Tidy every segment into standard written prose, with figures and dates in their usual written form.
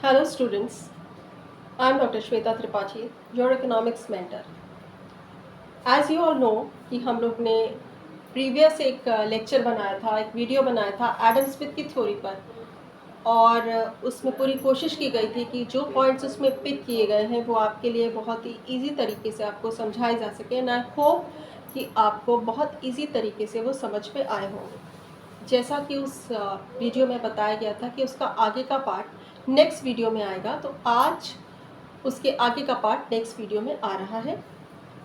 Hello students, I am Dr. Shweta Tripathi, your economics mentor. As you all know कि हम लोग ने previous एक लेक्चर बनाया था, एक वीडियो बनाया था एडम स्मिथ की थ्योरी पर, और उसमें पूरी कोशिश की गई थी कि जो पॉइंट्स उसमें पिक किए गए हैं वो आपके लिए बहुत ही इजी तरीके से आपको समझाए जा सके, एंड आई होप कि आपको बहुत इजी तरीके से वो समझ में आए होंगे। जैसा कि उस वीडियो में बताया गया था कि उसका आगे का पार्ट नेक्स्ट वीडियो में आएगा, तो आज उसके आगे का पार्ट नेक्स्ट वीडियो में आ रहा है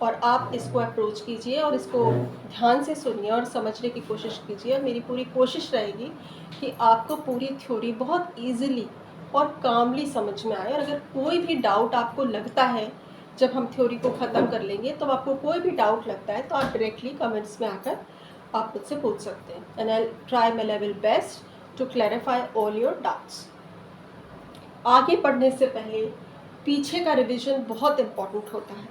और आप इसको अप्रोच कीजिए और इसको ध्यान से सुनिए और समझने की कोशिश कीजिए। मेरी पूरी कोशिश रहेगी कि आपको पूरी थ्योरी बहुत ईजिली और कामली समझ में आए, और अगर कोई भी डाउट आपको लगता है जब हम थ्योरी को ख़त्म कर लेंगे, तो आपको कोई भी डाउट लगता है तो आप डायरेक्टली कमेंट्स में आकर आप मुझसे पूछ सकते हैं, and I try my level best to clarify all your doubts. आगे बढ़ने से पहले पीछे का रिवीजन बहुत इम्पॉर्टेंट होता है,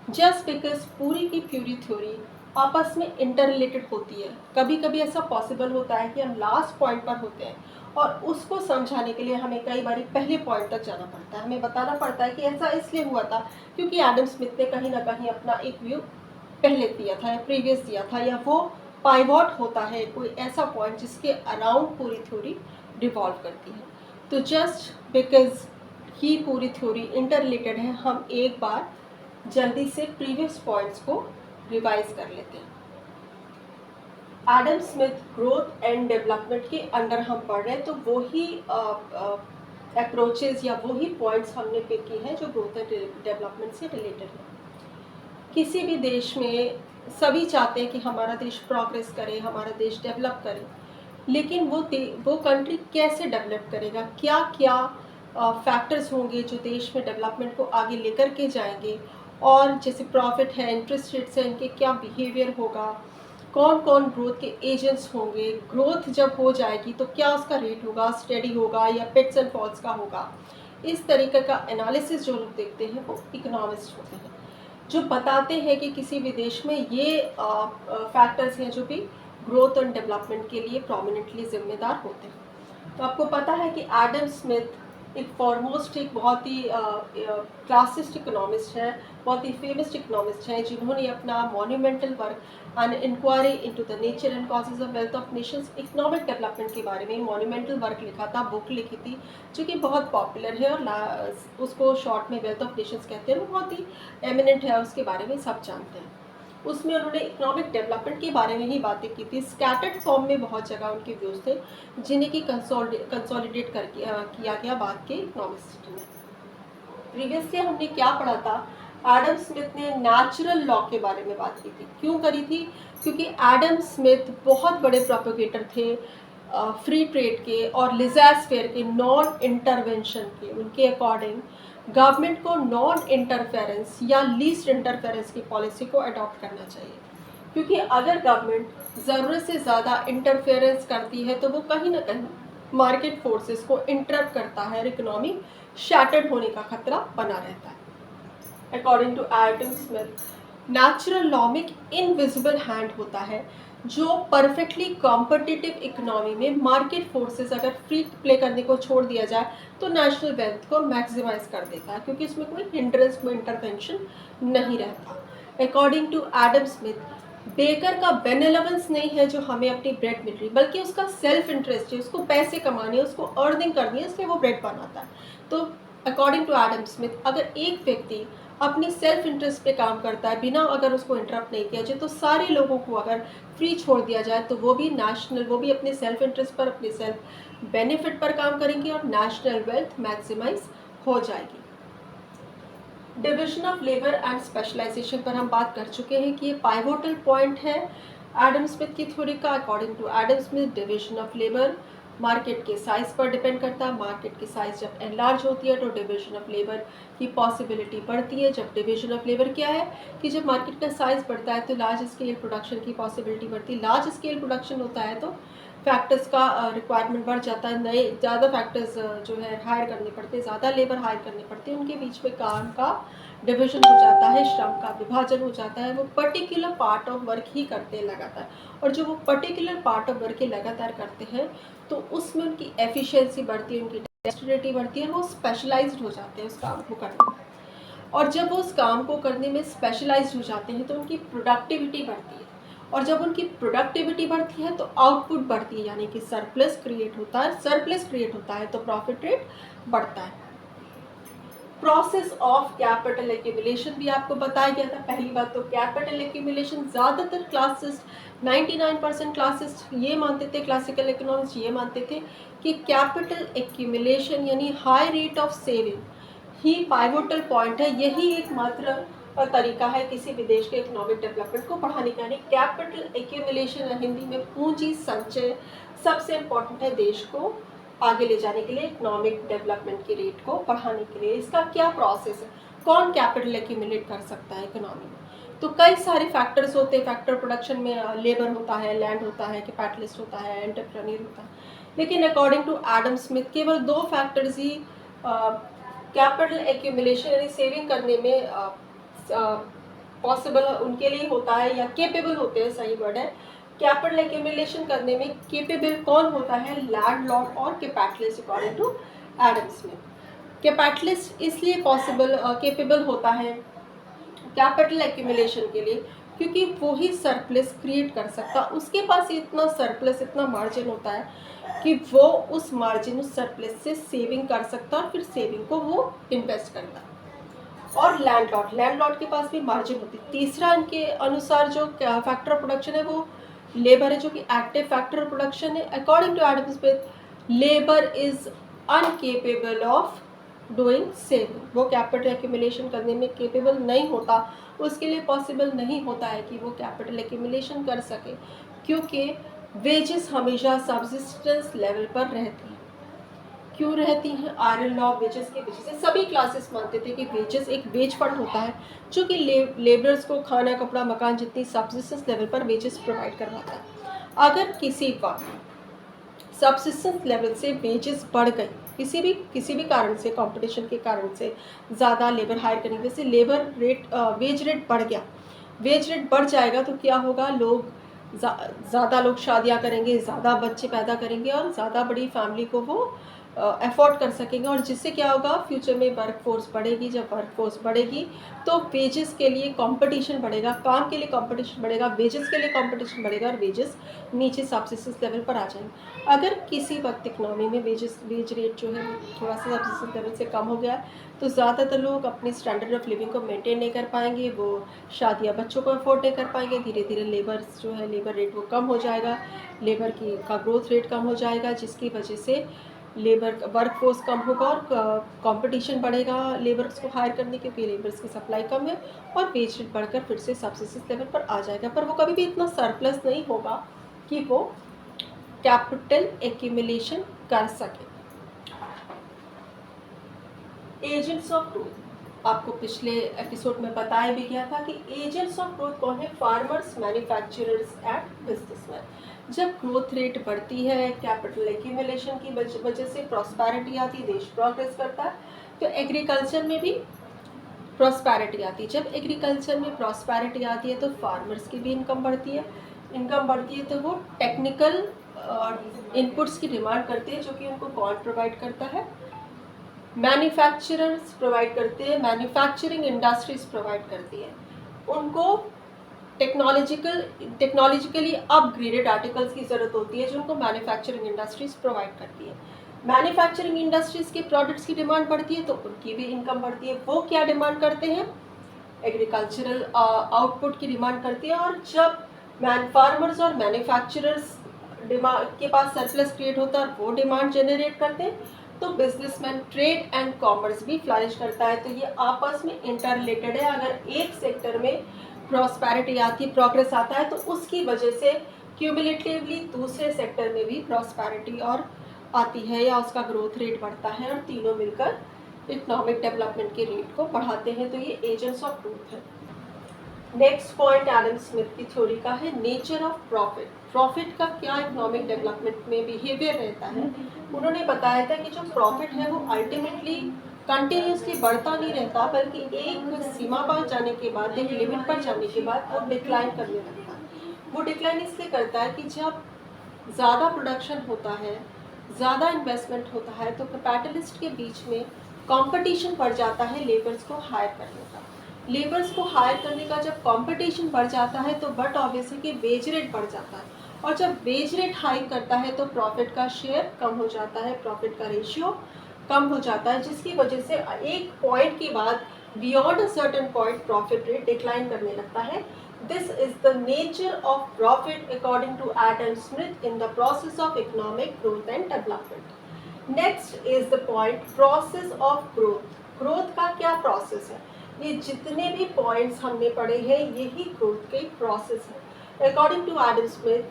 जस्ट बिकॉज पूरी की पूरी थ्योरी आपस में इंटर रिलेटेड होती है। कभी कभी ऐसा पॉसिबल होता है कि हम लास्ट पॉइंट पर होते हैं और उसको समझाने के लिए हमें कई बार पहले पॉइंट तक जाना पड़ता है, हमें बताना पड़ता है कि ऐसा इसलिए हुआ था क्योंकि एडम स्मिथ ने कहीं ना कहीं अपना एक व्यू पहले दिया था या प्रीवियस दिया था, या वो पाइवॉट होता है कोई ऐसा पॉइंट जिसके अराउंड पूरी थ्योरी रिवॉल्व करती है। तो जस्ट बिकॉज ही पूरी थ्योरी इंटर रिलेटेड है, हम एक बार जल्दी से प्रीवियस पॉइंट्स को रिवाइज कर लेते हैं। Adam Smith growth and development के अंडर हम पढ़ रहे हैं, तो वो ही अप्रोचेज या वो ही पॉइंट्स हमने पिक की हैं जो ग्रोथ एंड डेवलपमेंट से रिलेटेड है। किसी भी देश में सभी चाहते हैं कि हमारा देश प्रोग्रेस करे, हमारा देश डेवलप करे, लेकिन वो कंट्री कैसे डेवलप करेगा, क्या क्या फैक्टर्स होंगे जो देश में डेवलपमेंट को आगे लेकर के जाएंगे, और जैसे प्रॉफिट है, इंटरेस्ट रेट्स हैं, इनके क्या बिहेवियर होगा, कौन कौन ग्रोथ के एजेंट्स होंगे, ग्रोथ जब हो जाएगी तो क्या उसका रेट होगा, स्टेडी होगा या पिट्स एंड फॉल्स का होगा। इस तरीके का एनालिसिस जो लोग देखते हैं वो इकोनॉमिस्ट होते हैं, जो बताते हैं कि किसी भी देश में ये फैक्टर्स हैं जो भी ग्रोथ एंड डेवलपमेंट के लिए प्रोमिनेंटली जिम्मेदार होते हैं। तो आपको पता है कि एडम स्मिथ एक फॉरमोस्ट एक बहुत ही क्लासिस्ट इकोनॉमिस्ट हैं, बहुत ही फेमस इकोनॉमिस्ट हैं, जिन्होंने अपना monumental work an inquiry into the nature and causes of wealth of nations economic development के बारे में मॉन्यूमेंटल वर्क लिखा था, बुक लिखी थी, जो कि बहुत पॉपुलर है और उसको शॉर्ट में वेल्थ ऑफ नेशंस कहते हैं। वो बहुत ही एमिनेंट है, उसके बारे में सब जानते हैं। उसमें उन्होंने इकोनॉमिक डेवलपमेंट के बारे में ही बातें की थी। स्कैटर्ड फॉर्म में बहुत जगह उनके व्यूज़ थे, जिन्हें की कंसोलिडेट कर किया गया बाद के इकोनॉमिस्ट ने। प्रीवियसली हमने क्या पढ़ा था, एडम स्मिथ ने नेचुरल लॉ के बारे में बात की थी। क्यों करी थी? क्योंकि एडम स्मिथ बहुत बड़े प्रोपेगेटर थे फ्री ट्रेड के और लिज़ेर-फेयर के, नॉन इंटरवेंशन के। उनके अकॉर्डिंग गवर्नमेंट को नॉन इंटरफेरेंस या लीस्ट इंटरफेरेंस की पॉलिसी को अडॉप्ट करना चाहिए, क्योंकि अगर गवर्नमेंट ज़रूरत से ज़्यादा इंटरफेरेंस करती है तो वो कहीं ना कहीं मार्केट फोर्सेस को इंटरप्ट करता है और इकोनॉमी शैटर्ड होने का खतरा बना रहता है। According to Adam Smith, natural law में इनविजिबल हैंड होता है जो परफेक्टली कॉम्पिटिटिव इकोनॉमी में मार्केट फोर्सेस अगर फ्री प्ले करने को छोड़ दिया जाए तो नेशनल वेल्थ को मैक्सिमाइज कर देता है, क्योंकि इसमें कोई हिंड्रेंस में इंटरवेंशन नहीं रहता। According to Adam Smith, baker का बेनेवलेंस नहीं है जो हमें अपनी ब्रेड मिल रही, बल्कि उसका सेल्फ इंटरेस्ट है, उसको पैसे कमाने हैं, उसको अर्निंग करनी है, इसलिए वो ब्रेड बनाता है। तो अकॉर्डिंग टू एडम स्मिथ, अगर एक व्यक्ति अपनी सेल्फ इंटरेस्ट पे काम करता है बिना अगर उसको इंटरप्ट नहीं किया जाए, तो सारे लोगों को अगर फ्री छोड़ दिया जाए तो वो भी अपने सेल्फ इंटरेस्ट पर, अपने सेल्फ बेनिफिट पर काम करेंगे और नेशनल वेल्थ मैक्सिमाइज हो जाएगी। Division of labour and specialization पर हम बात कर चुके हैं कि ये पाइवोटल पॉइंट है एडम स्मिथ की थ्योरी का। According to Adam Smith, division of labour market के साइज पर डिपेंड करता है। मार्केट की साइज जब एनलार्ज होती है तो डिविजन ऑफ लेबर की पॉसिबिलिटी बढ़ती है। जब डिविजन ऑफ लेबर क्या है कि जब मार्केट का साइज बढ़ता है तो लार्ज स्केल प्रोडक्शन की पॉसिबिलिटी बढ़ती है। लार्ज स्केल प्रोडक्शन होता है तो फैक्टर्स का रिक्वायरमेंट बढ़ जाता है, नए ज़्यादा फैक्टर्स जो है हायर करने पड़ते हैं, ज़्यादा लेबर हायर करनी पड़ती है, उनके बीच में काम का डिविजन हो जाता है, श्रम का विभाजन हो जाता है। वो पर्टिकुलर पार्ट ऑफ वर्क ही करते हैं लगातार, और जो वो पर्टिकुलर पार्ट ऑफ वर्क ही लगातार करते हैं तो उसमें उनकी एफिशिएंसी बढ़ती है, उनकी डेक्स्टरिटी बढ़ती है, वो स्पेशलाइज्ड हो जाते हैं उस काम को करने में। और जब वो उस काम को करने में स्पेशलाइज्ड हो जाते हैं तो उनकी प्रोडक्टिविटी बढ़ती है, और जब उनकी प्रोडक्टिविटी बढ़ती है तो आउटपुट बढ़ती है, यानी कि सरप्लस क्रिएट होता है। सरप्लस क्रिएट होता है तो प्रॉफिट रेट बढ़ता है। प्रोसेस ऑफ कैपिटल एक्यूमुलेशन भी आपको बताया गया था। पहली बात तो कैपिटल एक्यूमुलेशन, ज़्यादातर क्लासेस 99% क्लासेस ये मानते थे, क्लासिकल इकोनॉमिक्स ये मानते थे कि कैपिटल एक्यूमुलेशन यानी high rate of saving he pivotal point है। यही एकमात्र तरीका है किसी भी देश के इकोनॉमिक डेवलपमेंट को बढ़ाने का, यानी कैपिटल एक्यूमुलेशन हिंदी में पूंजी संचय सबसे इम्पोर्टेंट है देश को आगे ले जाने के लिए, इकोनॉमिक डेवलपमेंट की रेट को बढ़ाने के लिए। इसका क्या प्रोसेस है, कौन कैपिटल एक्यूमुलेट कर सकता है इकोनॉमी में? तो कई सारे फैक्टर्स होते हैं। फैक्टर प्रोडक्शन में लेबर होता है, लैंड होता है, कैपिटलिस्ट होता है, एंटरप्रेन्योर होता है। लेकिन अकॉर्डिंग टू एडम स्मिथ केवल 2 फैक्टर्स ही कैपिटल एक्यूमुलेशन यानी सेविंग करने में पॉसिबल उनके लिए होता है, या केपेबल होते हैं, सही वर्ड है। कैपिटल एक्यूमुलेशन करने में केपेबल कौन होता है? लैंडलॉर्ड और capitalist, according to Adam Smith. Capitalist इसलिए पॉसिबल केपेबल होता है कैपिटल एक्यूमुलेशन के लिए क्योंकि वो ही सरप्लस क्रिएट कर सकता, उसके पास इतना सरप्लस, इतना मार्जिन होता है कि वो उस मार्जिन, उस सरप्लस से सेविंग कर सकता और फिर सेविंग को वो इन्वेस्ट करता। और लैंडलॉर्ड के पास भी मार्जिन होती है। तीसरा इनके अनुसार जो फैक्टर ऑफ प्रोडक्शन है वो लेबर है, जो कि एक्टिव फैक्टर ऑफ प्रोडक्शन है। According to Adam Smith labour is uncapable of doing saving, वो कैपिटल एक्यूमुलेशन करने में केपेबल नहीं होता, उसके लिए पॉसिबल नहीं होता है कि वो कैपिटल एक्यूमुलेशन कर सके, क्योंकि वेजेस हमेशा सब्सिस्टेंस लेवल पर रहती हैं। क्यों रहती हैं? आयरन लॉ वेजेस के वजह से। सभी क्लासेस मानते थे कि वेजेस एक वेज फंड होता है जो कि लेबरर्स को खाना, कपड़ा, मकान जितनी सब्सिस्टेंस लेवल पर वेजेस प्रोवाइड करवाता है। अगर किसी वक्त सब्सिस्टेंस लेवल से वेजेस बढ़ गई, किसी भी कारण से, कंपटीशन के कारण से, ज़्यादा लेबर हायर करने की वजह से लेबर रेट वेज रेट बढ़ गया, वेज रेट बढ़ जाएगा तो क्या होगा? ज़्यादा लोग शादियां करेंगे, ज़्यादा बच्चे पैदा करेंगे और ज़्यादा बड़ी फैमिली को वो अफोर्ड कर सकेंगे, और जिससे क्या होगा? फ्यूचर में वर्क फोर्स बढ़ेगी। जब वर्क फोर्स बढ़ेगी तो वेजेस के लिए कंपटीशन बढ़ेगा, काम के लिए कंपटीशन बढ़ेगा, वेजेस के लिए कंपटीशन बढ़ेगा, और वेजेस नीचे सब्सिस्टेंस लेवल पर आ जाएंगे। अगर किसी वक्त इकनॉमी में वेज रेट जो है थोड़ा सा सब्सिस्टेंस लेवल से कम हो गया तो ज़्यादातर लोग अपनी स्टैंडर्ड ऑफ लिविंग को मेंटेन नहीं कर पाएंगे, वो शादियाँ बच्चों को अफोर्ड नहीं कर पाएंगे। धीरे धीरे लेबर रेट वो कम हो जाएगा, लेबर का ग्रोथ रेट कम हो जाएगा, जिसकी वजह से लेबर वर्क फोर्स कम होगा और कंपटीशन बढ़ेगा लेबर्स को हायर करने की, क्योंकि लेबर्स की सप्लाई कम है, और वेज रेट बढ़कर फिर से सब्सिस्टेंस लेवल पर आ जाएगा। पर वो कभी भी इतना सरप्लस नहीं होगा कि वो कैपिटल एक्यूमुलेशन कर सके। एजेंट्स ऑफ ग्रोथ, आपको पिछले एपिसोड में बताया भी गया था कि एजेंट्स ऑफ ग्रोथ कौन है? Farmers, manufacturers and businessman. जब ग्रोथ रेट बढ़ती है, कैपिटल एक्यूमुलेशन की वजह से प्रॉस्पेरिटी आती है, देश प्रोग्रेस करता है, तो एग्रीकल्चर में भी प्रॉस्पेरिटी आती है। जब एग्रीकल्चर में प्रॉस्पेरिटी आती है तो फार्मर्स की भी इनकम बढ़ती है। इनकम बढ़ती है तो वो टेक्निकल इनपुट्स की डिमांड करते हैं, जो कि उनको कौन प्रोवाइड करता है? मैन्युफैक्चरर्स प्रोवाइड करते हैं, मैन्युफैक्चरिंग इंडस्ट्रीज प्रोवाइड करती है। उनको टेक्नोलॉजिकली अपग्रेडेड आर्टिकल्स की ज़रूरत होती है, जो उनको मैन्युफैक्चरिंग इंडस्ट्रीज प्रोवाइड करती है। मैन्युफैक्चरिंग इंडस्ट्रीज के प्रोडक्ट्स की डिमांड बढ़ती है तो उनकी भी इनकम बढ़ती है। वो क्या डिमांड करते हैं? एग्रीकल्चरल आउटपुट की डिमांड करती है। और जब फार्मर्स और मैन्युफैक्चरर्स के पास सरप्लस क्रिएट होता है और वो डिमांड जनरेट करते हैं, तो बिजनेसमैन, ट्रेड एंड कॉमर्स भी फ्लरिश करता है। तो ये आपस में इंटर रिलेटेड है। अगर एक सेक्टर में प्रॉस्पेरिटी आती है, प्रोग्रेस आता है, तो उसकी वजह से क्यूमुलेटिवली दूसरे सेक्टर में भी प्रॉस्पेरिटी और आती है या उसका ग्रोथ रेट बढ़ता है, और तीनों मिलकर इकोनॉमिक डेवलपमेंट के रेट को बढ़ाते हैं। तो ये एजेंट्स ऑफ ग्रोथ है। नेक्स्ट पॉइंट एडम स्मिथ की थ्योरी का है नेचर ऑफ प्रॉफिट। प्रॉफिट का क्या इकोनॉमिक डेवलपमेंट में बिहेवियर रहता है? उन्होंने बताया था कि जो प्रॉफिट है वो अल्टीमेटली कंटिन्यूसली बढ़ता नहीं रहता, बल्कि एक सीमा पर जाने के बाद, एक लिमिट पर जाने के बाद वो डिक्लाइन करने लगता है। वो डिक्लाइन इसलिए करता है कि जब ज़्यादा प्रोडक्शन होता है, ज़्यादा इन्वेस्टमेंट होता है तो कैपिटलिस्ट के बीच में कंपटीशन बढ़ जाता है लेबर्स को हायर करने का। लेबर्स को हायर करने का जब कंपटीशन बढ़ जाता है तो बट ऑब्वियसली कि वेज रेट बढ़ जाता है, और जब वेज रेट हाइक करता है तो प्रॉफिट का शेयर कम हो जाता है, प्रॉफिट का रेशियो कम हो जाता है, जिसकी वजह से एक पॉइंट के बाद beyond a certain point profit rate decline करने लगता है। This is the nature of profit according to Adam Smith in the process of economic growth and development. Next is the point process of growth. Growth का क्या process है? ये जितने भी points हमने पढ़े हैं यही ग्रोथ के प्रोसेस है। According to Adam Smith,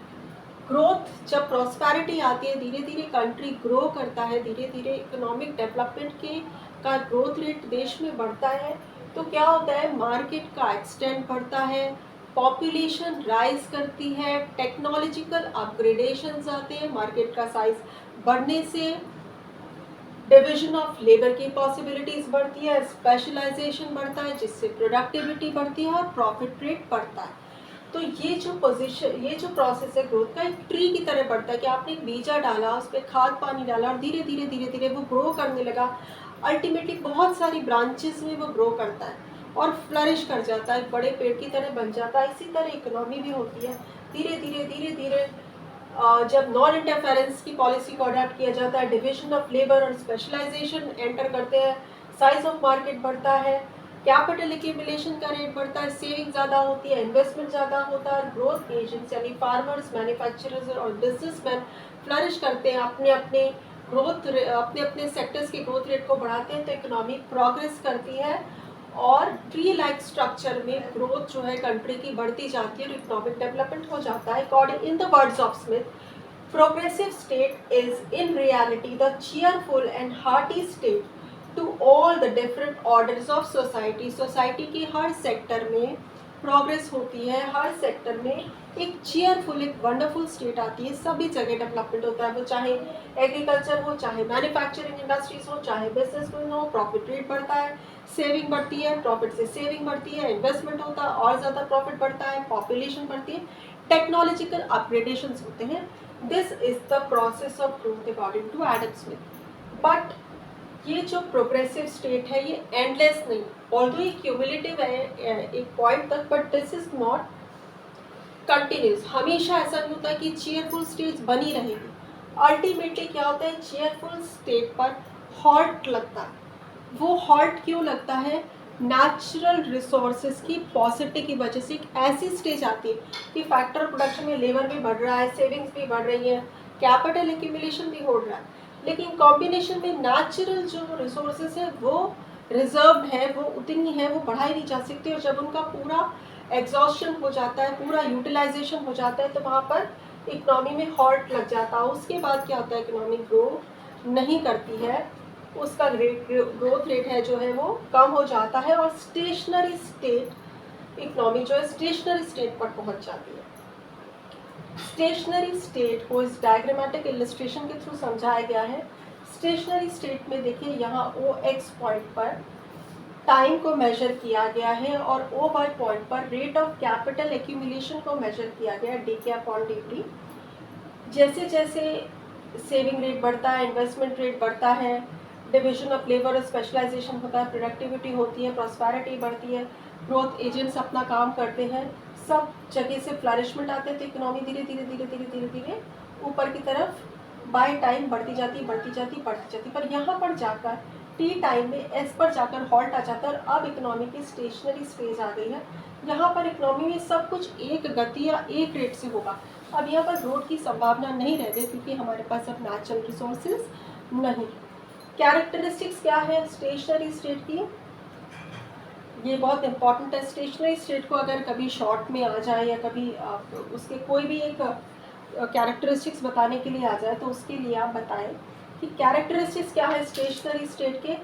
growth, जब प्रॉस्पेरिटी आती है, धीरे धीरे कंट्री ग्रो करता है, धीरे धीरे इकोनॉमिक डेवलपमेंट के का ग्रोथ रेट देश में बढ़ता है, तो क्या होता है, मार्केट का एक्सटेंड बढ़ता है, पॉपुलेशन राइज करती है, टेक्नोलॉजिकल अपग्रेडेशंस आते हैं, मार्केट का साइज बढ़ने से डिविजन ऑफ लेबर की पॉसिबिलिटीज बढ़ती है, स्पेशलाइजेशन बढ़ता है जिससे प्रोडक्टिविटी बढ़ती है और प्रॉफिट रेट बढ़ता है। तो ये जो प्रोसेस है ग्रोथ का, एक ट्री की तरह बढ़ता है कि आपने एक बीजा डाला, उस पर खाद पानी डाला और धीरे धीरे धीरे धीरे वो ग्रो करने लगा, अल्टीमेटली बहुत सारी ब्रांचेस में वो ग्रो करता है और फ्लरिश कर जाता है, बड़े पेड़ की तरह बन जाता है। इसी तरह इकोनॉमी भी होती है, धीरे धीरे धीरे धीरे जब नॉन इंटरफेरेंस की पॉलिसी को अडॉप्ट किया जाता है, डिविजन ऑफ लेबर और स्पेशलाइजेशन एंटर करते हैं, साइज ऑफ मार्केट बढ़ता है, कैपिटल एक्यूमुलेशन का रेट बढ़ता है, सेविंग ज़्यादा होती है, इन्वेस्टमेंट ज़्यादा होता है, ग्रोथ एजेंट्स यानी फार्मर्स, मैन्युफैक्चरर्स और बिजनेसमैन फ्लरिश करते हैं, अपने अपने सेक्टर्स के ग्रोथ रेट को बढ़ाते हैं, तो इकोनॉमी प्रोग्रेस करती है और ट्री लाइक स्ट्रक्चर में ग्रोथ जो है कंट्री की बढ़ती जाती है और इकोनॉमिक डेवलपमेंट हो जाता है। According in the words of Smith, progressive state is in reality the cheerful and hearty state to all the different orders of society. Society के हर सेक्टर में प्रोग्रेस होती है, हर सेक्टर में एक चीयरफुल, एक वंडरफुल स्टेट आती है, सभी जगह डेवलपमेंट होता है, वो चाहे एग्रीकल्चर हो, चाहे मैन्युफैक्चरिंग इंडस्ट्रीज हो, चाहे बिजनेस हो, प्रॉफिट रेट बढ़ता है, सेविंग बढ़ती है, प्रॉफिट से सेविंग बढ़ती है, इन्वेस्टमेंट होता है और ज़्यादा प्रॉफिट बढ़ता है, पॉपुलेशन बढ़ती है, टेक्नोलॉजिकल अपग्रेडेशन होते हैं। This is the process of growth according to Adam Smith. But ये जो प्रोग्रेसिव स्टेट है ये एंडलेस नहीं, ऑल्दो ये क्यूमुलेटिव है एक पॉइंट तक, but this is not continuous. हमेशा ऐसा नहीं होता कि चीयरफुल स्टेट बनी रहेगी। अल्टीमेटली क्या होता है, चीयरफुल स्टेट पर हॉल्ट लगता है। वो हॉल्ट क्यों लगता है? नेचुरल रिसोर्सेज की पॉसिबिलिटी की वजह से एक ऐसी स्टेज आती है कि फैक्टर प्रोडक्शन में लेबर भी बढ़ रहा है, सेविंग्स भी बढ़ रही है, कैपिटल एक्यूमुलेशन भी हो रहा है, लेकिन कॉम्बिनेशन में नेचुरल जो रिसोर्सेज है वो रिजर्व है, वो उतनी है, वो बढ़ाई नहीं जा सकती, और जब उनका पूरा एग्जॉस्शन हो जाता है, पूरा यूटिलाइजेशन हो जाता है, तो वहाँ पर इकोनॉमी में हॉल्ट लग जाता है। उसके बाद क्या होता है, इकोनॉमी ग्रो नहीं करती है, उसका ग्रोथ रेट है जो है वो कम हो जाता है और स्टेशनरी स्टेट, इकोनॉमी जो है स्टेशनरी स्टेट पर पहुँच जाती है। स्टेशनरी स्टेट को इस डायग्रामेटिक इलस्ट्रेशन के थ्रू समझाया गया है। स्टेशनरी स्टेट में देखिए यहाँ ओ एक्स पॉइंट पर टाइम को मेजर किया गया है और ओ वाई पॉइंट पर रेट ऑफ कैपिटल एक्यूमुलेशन को मेजर किया गया है, डी के अपॉन डी टी। जैसे जैसे सेविंग रेट बढ़ता है, इन्वेस्टमेंट रेट बढ़ता है, डिविजन ऑफ लेबर और स्पेशलाइजेशन होता है, प्रोडक्टिविटी होती है, प्रॉस्पेरिटी बढ़ती है, ग्रोथ एजेंट्स अपना काम करते हैं, सब जगह से फ्लरिशमेंट आते हैं, तो इकोनॉमी धीरे धीरे धीरे धीरे धीरे धीरे ऊपर की तरफ बाय टाइम बढ़ती जाती बढ़ती जाती बढ़ती जाती, पर यहाँ पर जाकर टी टाइम में एस पर जाकर हॉल्ट आ जाता है और अब इकोनॉमी की स्टेशनरी स्टेज आ गई है। यहाँ पर इकोनॉमी में सब कुछ एक गति या एक रेट से होगा। अब यहाँ पर ग्रोथ की संभावना नहीं रह गई क्योंकि हमारे पास अब नेचुरल रिसोर्सेज नहीं। कैरेक्टरिस्टिक्स क्या है स्टेशनरी स्टेट की, ये बहुत इंपॉर्टेंट है। स्टेशनरी स्टेट को अगर कभी शॉर्ट में आ जाए या कभी उसके कोई भी एक कैरेक्टरिस्टिक्स बताने के लिए आ जाए तो उसके लिए आप बताएं कि कैरेक्टरिस्टिक्स क्या है स्टेशनरी स्टेट के।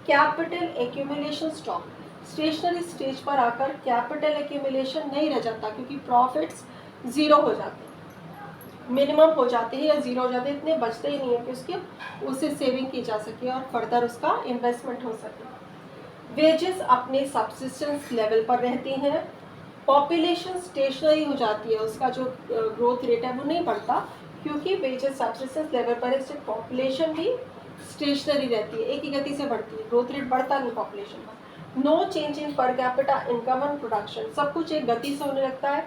Capital accumulation stop, stationary stage पर आकर कैपिटल एक्यूमुलेशन नहीं रह जाता क्योंकि प्रॉफिट्स ज़ीरो हो जाते हैं, मिनिमम हो जाते हैं या ज़ीरो हो जाते हैं, इतने बचते ही नहीं है कि उससे सेविंग की जा सके और फर्दर उसका इन्वेस्टमेंट हो सके। वेजेस अपने सब्सिस्टेंस लेवल पर रहती हैं, पॉपुलेशन स्टेशनरी हो जाती है, उसका जो ग्रोथ रेट है वो नहीं बढ़ता, क्योंकि वेजेस सब्सिस्टेंस लेवल पर स्थित पॉपुलेशन भी स्टेशनरी रहती है, एक ही गति से बढ़ती है, ग्रोथ रेट बढ़ता नहीं पॉपुलेशन का। No change in per capita income and production, सब कुछ एक गति से होने लगता है,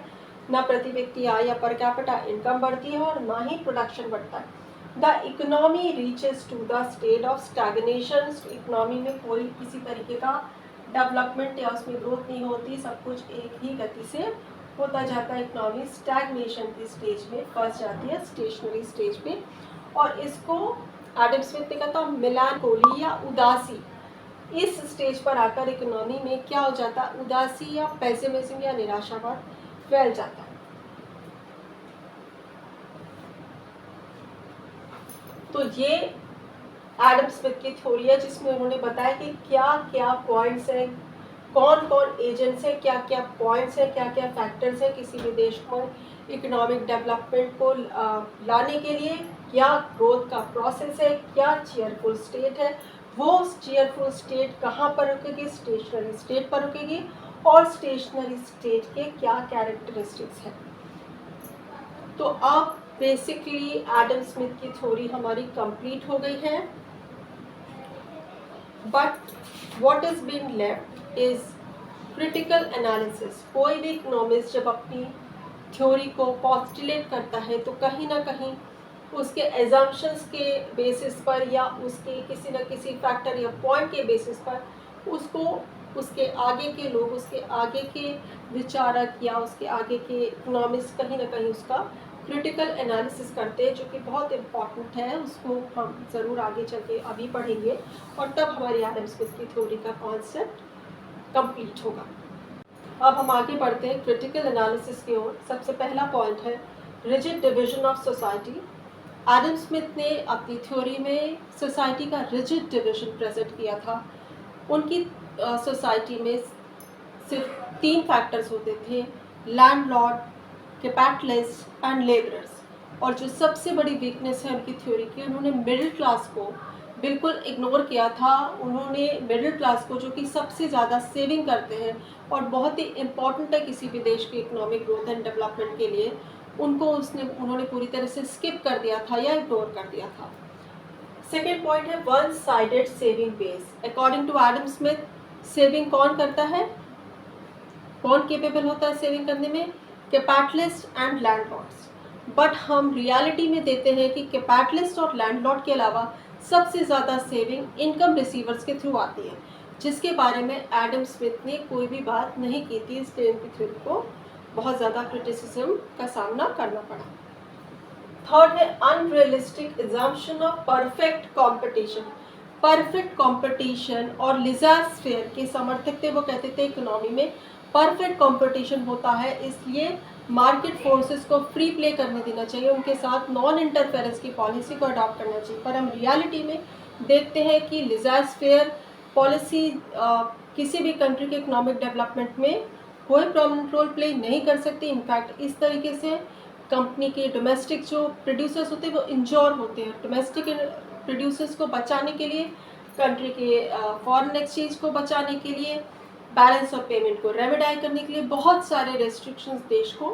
ना प्रति व्यक्ति आय या पर कैपिटा इनकम बढ़ती है और ना ही प्रोडक्शन बढ़ता है। The economy reaches to the state of stagnation, economy में कोई किसी तरीके का डेवलपमेंट या उसमें ग्रोथ नहीं होती, सब कुछ एक ही गति से होता जाता है। इकोनॉमी स्टैग्नेशन की स्टेज में फंस जाती है, स्टेशनरी स्टेज पे, और इसको एडम स्मिथ ने कहा था मेलानकोली या उदासी। इस स्टेज पर आकर इकोनॉमी में क्या हो जाता है, उदासी या पेसिमिज्म या निराशावाद फैल जाता है। तो ये एडम स्मिथ की थ्योरी है जिसमें उन्होंने बताया कि क्या क्या पॉइंट्स हैं, कौन कौन एजेंट्स हैं, क्या क्या पॉइंट्स हैं, क्या क्या फैक्टर्स हैं किसी भी देश में इकोनॉमिक डेवलपमेंट को लाने के लिए, क्या ग्रोथ का प्रोसेस है, क्या चीयरफुल स्टेट है, वो चीयरफुल स्टेट कहाँ पर रुकेगी, स्टेशनरी स्टेट पर रुकेगी, और स्टेशनरी स्टेट के क्या कैरेक्टरिस्टिक्स हैं। तो अब बेसिकली एडम स्मिथ की थ्योरी हमारी कंप्लीट हो गई है, but what is been left is critical analysis. कोई भी इकोनॉमिस्ट जब अपनी थ्योरी को पॉस्टुलेट करता है तो कहीं ना कहीं उसके एजम्पशंस के बेसिस पर या उसके किसी न किसी फैक्टर या पॉइंट के बेसिस पर उसको उसके आगे के लोग, उसके आगे के विचारक या उसके आगे के इकोनॉमिस्ट कहीं ना कहीं उसका क्रिटिकल एनालिसिस करते हैं, जो कि बहुत इम्पॉर्टेंट है। उसको हम ज़रूर आगे चल के अभी पढ़ेंगे और तब हमारी एडम स्मिथ की थ्योरी का कॉन्सेप्ट कंप्लीट होगा। अब हम आगे बढ़ते हैं क्रिटिकल एनालिसिस की ओर। सबसे पहला पॉइंट है rigid division of society. Adam Smith ने अपनी थ्योरी में सोसाइटी का रिजिड डिवीजन प्रेजेंट किया था। उनकी सोसाइटी में सिर्फ 3 फैक्टर्स होते थे, लैंडलॉर्ड, कैपिटलिस्ट एंड लेबरर्स। और जो सबसे बड़ी वीकनेस है उनकी थ्योरी की, उन्होंने मिडिल क्लास को बिल्कुल इग्नोर किया था। उन्होंने मिडिल क्लास को, जो कि सबसे ज़्यादा सेविंग करते हैं और बहुत ही इम्पॉर्टेंट है किसी भी देश के इकोनॉमिक ग्रोथ एंड डेवलपमेंट के लिए, उनको उन्होंने पूरी तरह से स्किप कर दिया था या इग्नोर कर दिया था। सेकेंड पॉइंट है one sided saving base. According to Adam Smith, saving कौन करता है, कौन केपेबल होता है सेविंग करने में, कैपिटलिस्ट एंड लैंडलॉर्ड्स। बट हम रियलिटी में देते हैं कि कैपिटलिस्ट और लैंडलॉर्ड के अलावा सबसे ज़्यादा सेविंग इनकम रिसीवर्स के थ्रू आती है, जिसके बारे में एडम स्मिथ ने कोई भी बात नहीं की थी। इसलिए इनकी थ्योरी को बहुत ज़्यादा क्रिटिसिज्म का सामना करना पड़ा। थर्ड है unrealistic assumption of perfect competition. Perfect competition और लिज़ार्ड-स्फेयर के समर्थक थे। वो कहते थे इकोनॉमी में परफेक्ट कंपटीशन होता है, इसलिए मार्केट फोर्सेस को फ्री प्ले करने देना चाहिए, उनके साथ नॉन इंटरफेरेंस की पॉलिसी को अडॉप्ट करना चाहिए। पर हम रियलिटी में देखते हैं कि लिज़ार्ड-स्फेयर पॉलिसी किसी भी कंट्री के इकोनॉमिक डेवलपमेंट में कोई प्रोमिनेंट रोल प्ले नहीं कर सकती। इनफैक्ट इस तरीके से कंपनी के डोमेस्टिक जो प्रोड्यूसर्स होते हैं वो इंजोर होते हैं। डोमेस्टिक प्रोड्यूसर्स को बचाने के लिए, कंट्री के फॉरेन एक्सचेंज को बचाने के लिए, बैलेंस और पेमेंट को रेमेडाई करने के लिए बहुत सारे रेस्ट्रिक्शंस देश को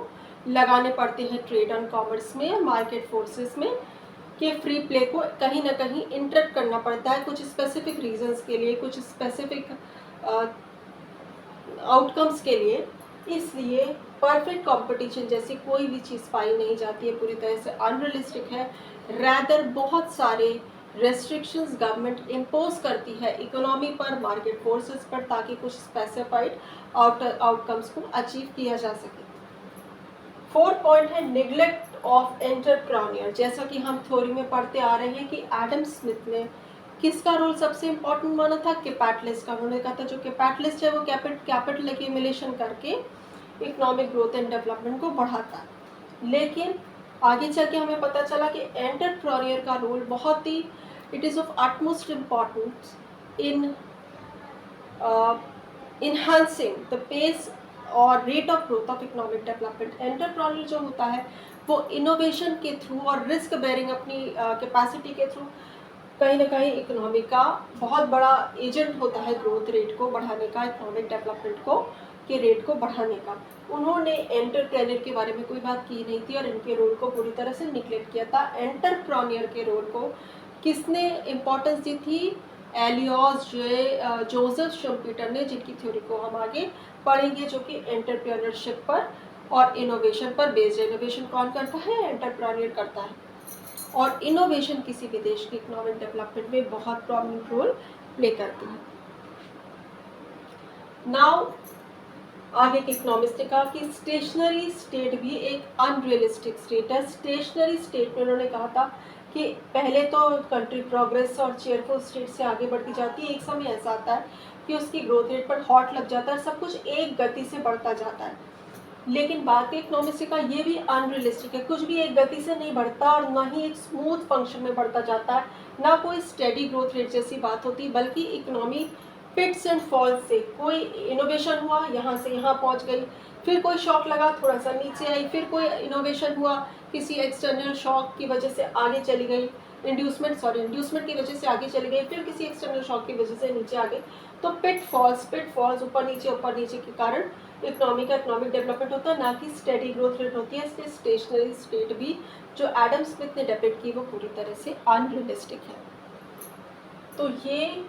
लगाने पड़ते हैं ट्रेड एंड कॉमर्स में, मार्केट फोर्सेस में, कि फ्री प्ले को कहीं ना कहीं इंटरप्ट करना पड़ता है कुछ स्पेसिफिक रीजंस के लिए, कुछ स्पेसिफिक आउटकम्स के लिए। इसलिए परफेक्ट कंपटीशन जैसी कोई भी चीज़ पाई नहीं जाती है, पूरी तरह से अनरियलिस्टिक है। रैदर बहुत सारे रेस्ट्रिक्शंस गवर्नमेंट इम्पोज करती है इकोनॉमी पर, मार्केट फोर्सेस पर, ताकि कुछ स्पेसिफाइड आउटकम्स को अचीव किया जा सके। फोर्थ पॉइंट है निग्लेक्ट ऑफ एंटरप्रेन्योर। जैसा कि हम थ्योरी में पढ़ते आ रहे हैं कि एडम स्मिथ ने किसका रोल सबसे इम्पोर्टेंट माना था, कैपिटलिस्ट का। उन्होंने कहा था जो कैपिटलिस्ट है वो कैपिटल एक्यूमुलेशन करके इकोनॉमिक ग्रोथ एंड डेवलपमेंट को बढ़ाता है। लेकिन आगे चल के हमें पता चला कि एंटरप्रेन्योर का रोल बहुत ही, it is of utmost importance in enhancing the pace और rate of growth of economic development. Entrepreneur जो होता है वो इनोवेशन के थ्रू और रिस्क बेयरिंग अपनी कैपेसिटी के थ्रू कहीं ना कहीं इकोनॉमी का बहुत बड़ा एजेंट होता है, ग्रोथ रेट को बढ़ाने का, इकोनॉमिक डेवलपमेंट को के रेट को बढ़ाने का। उन्होंने एंटरप्रेन्योर के बारे में कोई बात की नहीं थी और इनके रोल को पूरी तरह से निगलेक्ट किया था। एंटरप्रेन्योर के रोल को किसने इम्पोर्टेंस दी थी? एलियस जोसेफ शुम्पीटर ने, जिनकी थ्योरी को हम आगे पढ़ेंगे, जो कि एंटरप्रेन्योरशिप पर और इनोवेशन पर बेस्ड है। इनोवेशन कौन करता है? एंटरप्रेन्योर करता है। और इनोवेशन किसी भी देश के इकोनॉमिक डेवलपमेंट में बहुत प्रॉमिनेंट रोल प्ले करती है। नाउ आगे के इकोनॉमिस्ट ने कहा कि स्टेशनरी स्टेट भी एक अनरियलिस्टिक स्टेट है। स्टेशनरी स्टेट में उन्होंने कहा था कि पहले तो कंट्री प्रोग्रेस और चेयरफुल स्टेट से आगे बढ़ती जाती है, एक समय ऐसा आता है कि उसकी ग्रोथ रेट पर हॉट लग जाता है, सब कुछ एक गति से बढ़ता जाता है। लेकिन बात इकोनॉमिक्स का ये भी अनरियलिस्टिक है, कुछ भी एक गति से नहीं बढ़ता और ना ही एक स्मूथ फंक्शन में बढ़ता जाता है, ना कोई स्टेडी ग्रोथ रेट जैसी बात होती, बल्कि इकोनॉमी पिट्स एंड फॉल्स से, कोई इनोवेशन हुआ यहाँ से यहाँ पहुँच गई, फिर कोई शॉक लगा थोड़ा सा नीचे आई, फिर कोई इनोवेशन हुआ किसी एक्सटर्नल शॉक की वजह से आगे चली गई, इंड्यूसमेंट की वजह से आगे चली गई, फिर किसी एक्सटर्नल शॉक की वजह से नीचे आ गई। तो पिट फॉल्स ऊपर नीचे के कारण इकोनॉमिक डेवलपमेंट होता है, ना कि स्टेडी ग्रोथ रेट होती है। इसलिए स्टेशनरी स्टेट भी जो एडम स्मिथ ने डेपिक्ट की वो पूरी तरह से अनरियलिस्टिक है। तो ये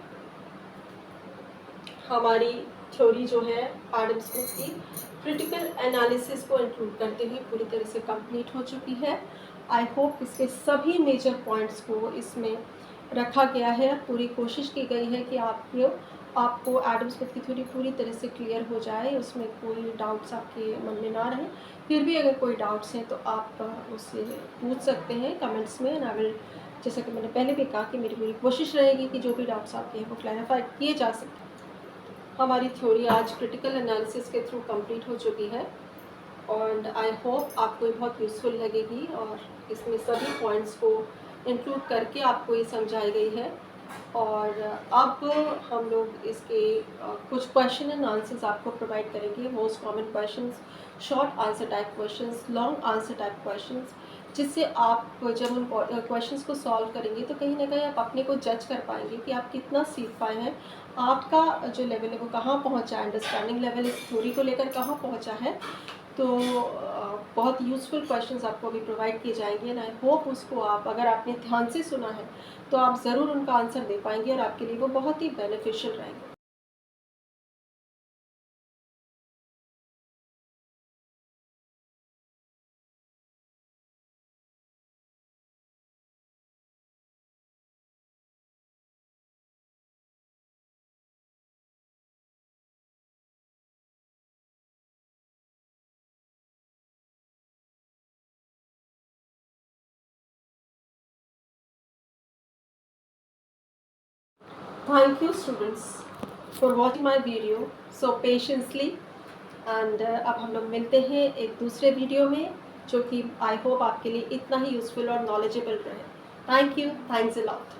हमारी थ्योरी जो है एडम स्मिथ की क्रिटिकल एनालिसिस को इंक्लूड करते हुए पूरी तरह से कंप्लीट हो चुकी है। आई होप इसके सभी मेजर पॉइंट्स को इसमें रखा गया है, पूरी कोशिश की गई है कि आपको एडम स्मिथ की थ्योरी पूरी तरह से क्लियर हो जाए, उसमें कोई डाउट्स आपके मन में ना रहें। फिर भी अगर कोई डाउट्स हैं तो आप उससे पूछ सकते हैं कमेंट्स में, ना विल, जैसा कि मैंने पहले भी कहा कि मेरी पूरी कोशिश रहेगी कि जो भी डाउट्स आपके हैं वो क्लैरिफाई किए जा सकें। हमारी थ्योरी आज क्रिटिकल एनालिसिस के थ्रू कंप्लीट हो चुकी है और आई होप आपको ये बहुत यूज़फुल लगेगी और इसमें सभी पॉइंट्स को इंक्लूड करके आपको ये समझाई गई है। और अब हम लोग इसके कुछ क्वेश्चन एंड आंसर्स आपको प्रोवाइड करेंगे, most common questions, short answer type questions, long answer type questions, जिससे आप जब उन क्वेश्चंस को सॉल्व करेंगे तो कहीं ना कहीं आप अपने को जज कर पाएंगे कि आप कितना सीख पाए हैं, आपका जो लेवल है वो कहाँ पहुँचा है, अंडरस्टैंडिंग लेवल इस थ्योरी को लेकर कहाँ पहुँचा है। तो बहुत यूज़फुल क्वेश्चंस आपको अभी प्रोवाइड किए जाएंगे एंड आई होप उसको आप, अगर आपने ध्यान से सुना है तो आप ज़रूर उनका आंसर दे पाएंगे और आपके लिए वो बहुत ही बेनिफिशियल रहेंगे। Thank you students for watching my video so patiently and अब हम लोग मिलते हैं एक दूसरे वीडियो में जो कि आई होप आपके लिए इतना ही यूज़फुल और नॉलेजेबल रहे। Thank you, thanks a lot.